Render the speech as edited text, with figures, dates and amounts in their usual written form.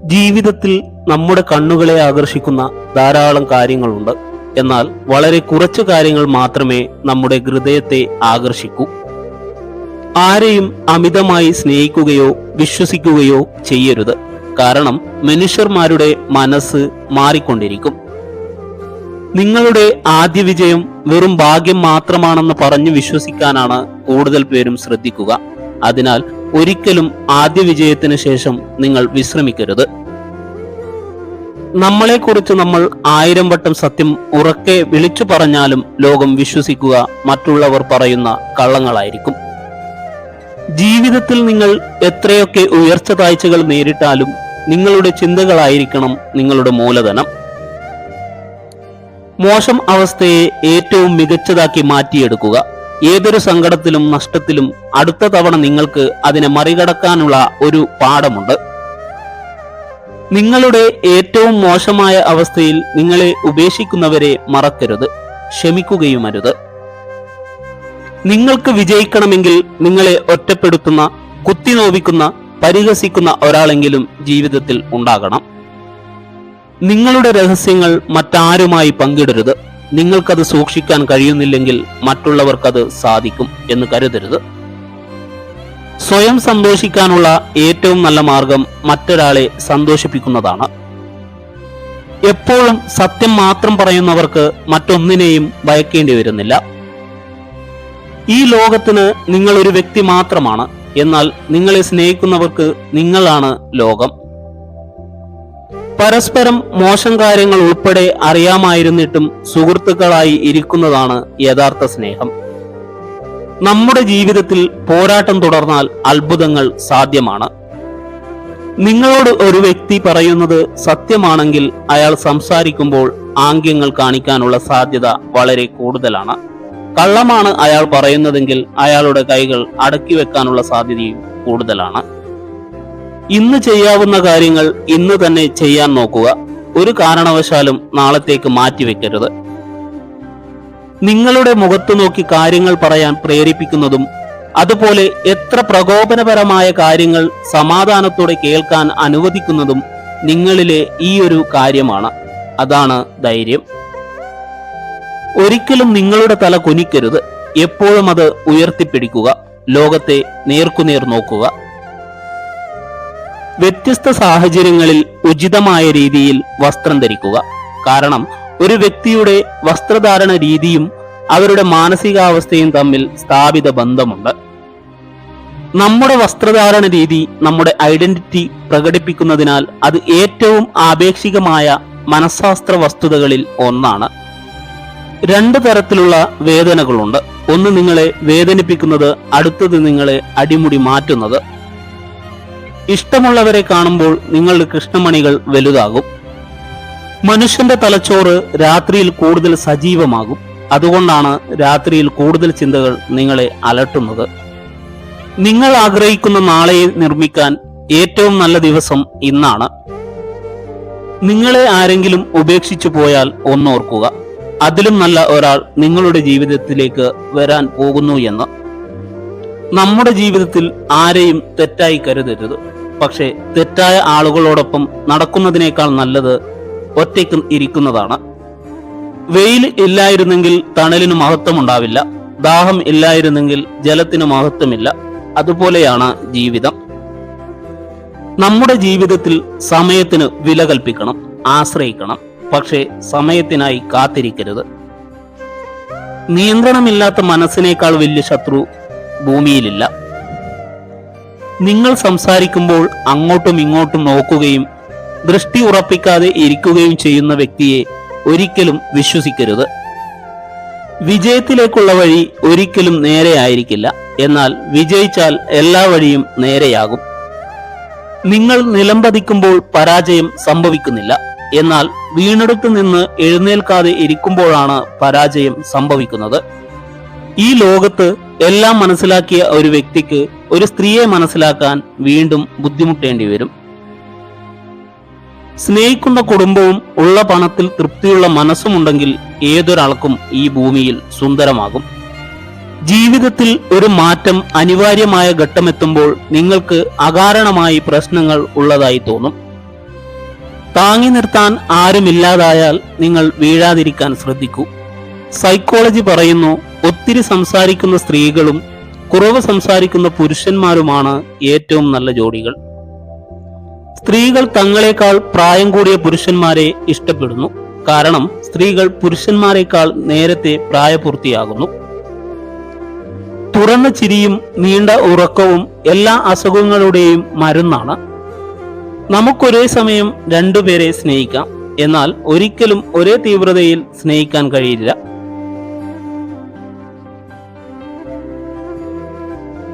ജീവിതത്തിൽ നമ്മുടെ കണ്ണുകളെ ആകർഷിക്കുന്ന ധാരാളം കാര്യങ്ങളുണ്ട്. എന്നാൽ വളരെ കുറച്ചു കാര്യങ്ങൾ മാത്രമേ നമ്മുടെ ഹൃദയത്തെ ആകർഷിക്കൂ. ആരെയും അമിതമായി സ്നേഹിക്കുകയോ വിശ്വസിക്കുകയോ ചെയ്യരുത്. കാരണം മനുഷ്യന്മാരുടെ മനസ്സ് മാറിക്കൊണ്ടിരിക്കും. നിങ്ങളുടെ ആദ്യ വിജയം വെറും ഭാഗ്യം മാത്രമാണെന്ന് പറഞ്ഞു വിശ്വസിക്കാനാണ് കൂടുതൽ പേരും ശ്രദ്ധിക്കുക. അതിനാൽ ഒരിക്കലും ആദ്യ വിജയത്തിന് ശേഷം നിങ്ങൾ വിശ്രമിക്കരുത്. നമ്മളെക്കുറിച്ച് നമ്മൾ 1000 വട്ടം സത്യം ഉറക്കെ വിളിച്ചു പറഞ്ഞാലും ലോകം വിശ്വസിക്കുക മറ്റുള്ളവർ പറയുന്ന കള്ളങ്ങളായിരിക്കും. ജീവിതത്തിൽ നിങ്ങൾ എത്രയൊക്കെ ഉയർച്ച താഴ്ചകൾ നേരിട്ടാലും നിങ്ങളുടെ ചിന്തകളായിരിക്കണം നിങ്ങളുടെ മൂലധനം. മോശം അവസ്ഥയെ ഏറ്റവും മികച്ചതാക്കി മാറ്റിയെടുക്കുക. ഏതൊരു സങ്കടത്തിലും നഷ്ടത്തിലും അടുത്ത തവണ നിങ്ങൾക്ക് അതിനെ മറികടക്കാനുള്ള ഒരു പാഠമുണ്ട്. നിങ്ങളുടെ ഏറ്റവും മോശമായ അവസ്ഥയിൽ നിങ്ങളെ ഉപേക്ഷിക്കുന്നവരെ മറക്കരുത്, ക്ഷമിക്കുകയുമരുത്. നിങ്ങൾക്ക് വിജയിക്കണമെങ്കിൽ നിങ്ങളെ ഒറ്റപ്പെടുത്തുന്ന, കുത്തിനോവിക്കുന്ന, പരിഹസിക്കുന്ന ഒരാളെങ്കിലും ജീവിതത്തിൽ ഉണ്ടാകണം. നിങ്ങളുടെ രഹസ്യങ്ങൾ മറ്റാരുമായി പങ്കിടരുത്. നിങ്ങൾക്കത് സൂക്ഷിക്കാൻ കഴിയുന്നില്ലെങ്കിൽ മറ്റുള്ളവർക്കത് സാധിക്കും എന്ന് കരുതരുത്. സ്വയം സന്തോഷിക്കാനുള്ള ഏറ്റവും നല്ല മാർഗം മറ്റൊരാളെ സന്തോഷിപ്പിക്കുന്നതാണ്. എപ്പോഴും സത്യം മാത്രം പറയുന്നവർക്ക് മറ്റൊന്നിനെയും ഭയക്കേണ്ടി വരുന്നില്ല. ഈ ലോകത്തിന് നിങ്ങൾ ഒരു വ്യക്തി മാത്രമാണ്. എന്നാൽ നിങ്ങളെ സ്നേഹിക്കുന്നവർക്ക് നിങ്ങളാണ് ലോകം. പരസ്പരം മോശം കാര്യങ്ങൾ ഉൾപ്പെടെ അറിയാമായിരുന്നിട്ടും സുഹൃത്തുക്കളായി ഇരിക്കുന്നതാണ് യഥാർത്ഥ സ്നേഹം. നമ്മുടെ ജീവിതത്തിൽ പോരാട്ടം തുടർന്നാൽ അത്ഭുതങ്ങൾ സാധ്യമാണ്. നിങ്ങളോട് ഒരു വ്യക്തി പറയുന്നത് സത്യമാണെങ്കിൽ അയാൾ സംസാരിക്കുമ്പോൾ ആംഗ്യങ്ങൾ കാണിക്കാനുള്ള സാധ്യത വളരെ കൂടുതലാണ്. കള്ളമാണ് അയാൾ പറയുന്നതെങ്കിൽ അയാളുടെ കൈകൾ അടക്കി വെക്കാനുള്ള സാധ്യതയും കൂടുതലാണ്. ഇന്ന് ചെയ്യാവുന്ന കാര്യങ്ങൾ ഇന്ന് തന്നെ ചെയ്യാൻ നോക്കുക. ഒരു കാരണവശാലും നാളത്തേക്ക് മാറ്റിവെക്കരുത്. നിങ്ങളുടെ മുഖത്തു നോക്കി കാര്യങ്ങൾ പറയാൻ പ്രേരിപ്പിക്കുന്നതും അതുപോലെ എത്ര പ്രകോപനപരമായ കാര്യങ്ങൾ സമാധാനത്തോടെ കേൾക്കാൻ അനുവദിക്കുന്നതും നിങ്ങളിലെ ഈ ഒരു കാര്യമാണ്. അതാണ് ധൈര്യം. ഒരിക്കലും നിങ്ങളുടെ തല കുനിക്കരുത്. എപ്പോഴും അത് ഉയർത്തിപ്പിടിക്കുക. ലോകത്തെ നേർക്കുനേർ നോക്കുക. വ്യത്യസ്ത സാഹചര്യങ്ങളിൽ ഉചിതമായ രീതിയിൽ വസ്ത്രം ധരിക്കുക. കാരണം ഒരു വ്യക്തിയുടെ വസ്ത്രധാരണ രീതിയും അവരുടെ മാനസികാവസ്ഥയും തമ്മിൽ സ്ഥാപിത ബന്ധമുണ്ട്. നമ്മുടെ വസ്ത്രധാരണ രീതി നമ്മുടെ ഐഡന്റിറ്റി പ്രകടിപ്പിക്കുന്നതിനാൽ അത് ഏറ്റവും ആപേക്ഷികമായ മനഃശാസ്ത്ര വസ്തുതകളിൽ ഒന്നാണ്. 2 തരത്തിലുള്ള വേദനകളുണ്ട്. ഒന്ന് നിങ്ങളെ വേദനിപ്പിക്കുന്നത്, അടുത്തത് നിങ്ങളെ അടിമുടി മാറ്റുന്നത്. ഇഷ്ടമുള്ളവരെ കാണുമ്പോൾ നിങ്ങളുടെ കൃഷ്ണമണികൾ വലുതാകും. മനുഷ്യന്റെ തലച്ചോറ് രാത്രിയിൽ കൂടുതൽ സജീവമാകും. അതുകൊണ്ടാണ് രാത്രിയിൽ കൂടുതൽ ചിന്തകൾ നിങ്ങളെ അലട്ടുന്നത്. നിങ്ങൾ ആഗ്രഹിക്കുന്ന നാളെയെ നിർമ്മിക്കാൻ ഏറ്റവും നല്ല ദിവസം ഇന്നാണ്. നിങ്ങളെ ആരെങ്കിലും ഉപേക്ഷിച്ചു പോയാൽ ഒന്നോർക്കുക, അതിലും നല്ല ഒരാൾ നിങ്ങളുടെ ജീവിതത്തിലേക്ക് വരാൻ പോകുന്നു എന്ന്. നമ്മുടെ ജീവിതത്തിൽ ആരെയും തെറ്റായി കരുതരുത്. പക്ഷേ തെറ്റായ ആളുകളോടൊപ്പം നടക്കുന്നതിനേക്കാൾ നല്ലത് ഒറ്റയ്ക്ക് ഇരിക്കുന്നതാണ്. വെയിൽ ഇല്ലായിരുന്നെങ്കിൽ തണലിന് മഹത്വമുണ്ടാവില്ല. ദാഹം ഇല്ലായിരുന്നെങ്കിൽ ജലത്തിന് മഹത്വമില്ല. അതുപോലെയാണ് ജീവിതം. നമ്മുടെ ജീവിതത്തിൽ സമയത്തിന് വില കൽപ്പിക്കണം, ആശ്രയിക്കണം. പക്ഷേ സമയത്തിനായി കാത്തിരിക്കരുത്. നിയന്ത്രണമില്ലാത്ത മനസ്സിനേക്കാൾ വലിയ ശത്രു ഭൂമിയിലില്ല. നിങ്ങൾ സംസാരിക്കുമ്പോൾ അങ്ങോട്ടും ഇങ്ങോട്ടും നോക്കുകയും ദൃഷ്ടി ഉറപ്പിക്കാതെ ഇരിക്കുകയും ചെയ്യുന്ന വ്യക്തിയെ ഒരിക്കലും വിശ്വസിക്കരുത്. വിജയത്തിലേക്കുള്ള വഴി ഒരിക്കലും നേരെയായിരിക്കില്ല. എന്നാൽ വിജയിച്ചാൽ എല്ലാ വഴിയും നേരെയാകും. നിങ്ങൾ നിലംപതിക്കുമ്പോൾ പരാജയം സംഭവിക്കുന്നില്ല. എന്നാൽ വീണെടുത്ത് നിന്ന് എഴുന്നേൽക്കാതെ ഇരിക്കുമ്പോഴാണ് പരാജയം സംഭവിക്കുന്നത്. ഈ ലോകത്ത് എല്ലാം മനസ്സിലാക്കിയ ഒരു വ്യക്തിക്ക് ഒരു സ്ത്രീയെ മനസ്സിലാക്കാൻ വീണ്ടും ബുദ്ധിമുട്ടേണ്ടി വരും. സ്നേഹിക്കുന്ന കുടുംബവും ഉള്ള പണത്തിൽ തൃപ്തിയുള്ള മനസ്സുമുണ്ടെങ്കിൽ ഏതൊരാൾക്കും ഈ ഭൂമിയിൽ സുന്ദരമാകും. ജീവിതത്തിൽ ഒരു മാറ്റം അനിവാര്യമായ ഘട്ടമെത്തുമ്പോൾ നിങ്ങൾക്ക് അകാരണമായി പ്രശ്നങ്ങൾ ഉള്ളതായി തോന്നും. താങ്ങി നിർത്താൻ ആരുമില്ലാതായാൽ നിങ്ങൾ വീഴാതിരിക്കാൻ ശ്രദ്ധിക്കൂ. സൈക്കോളജി പറയുന്നു, ഒത്തിരി സംസാരിക്കുന്ന സ്ത്രീകളും കുറവ് സംസാരിക്കുന്ന പുരുഷന്മാരുമാണ് ഏറ്റവും നല്ല ജോഡികൾ. സ്ത്രീകൾ തങ്ങളെക്കാൾ പ്രായം കൂടിയ പുരുഷന്മാരെ ഇഷ്ടപ്പെടുന്നു. കാരണം സ്ത്രീകൾ പുരുഷന്മാരെക്കാൾ നേരത്തെ പ്രായപൂർത്തിയാകുന്നു. തുറന്ന ചിരിയും നീണ്ട ഉറക്കവും എല്ലാ അസുഖങ്ങളുടെയും മരുന്നാണ്. നമുക്കൊരേ സമയം രണ്ടുപേരെ സ്നേഹിക്കാം, എന്നാൽ ഒരിക്കലും ഒരേ തീവ്രതയിൽ സ്നേഹിക്കാൻ കഴിയില്ല.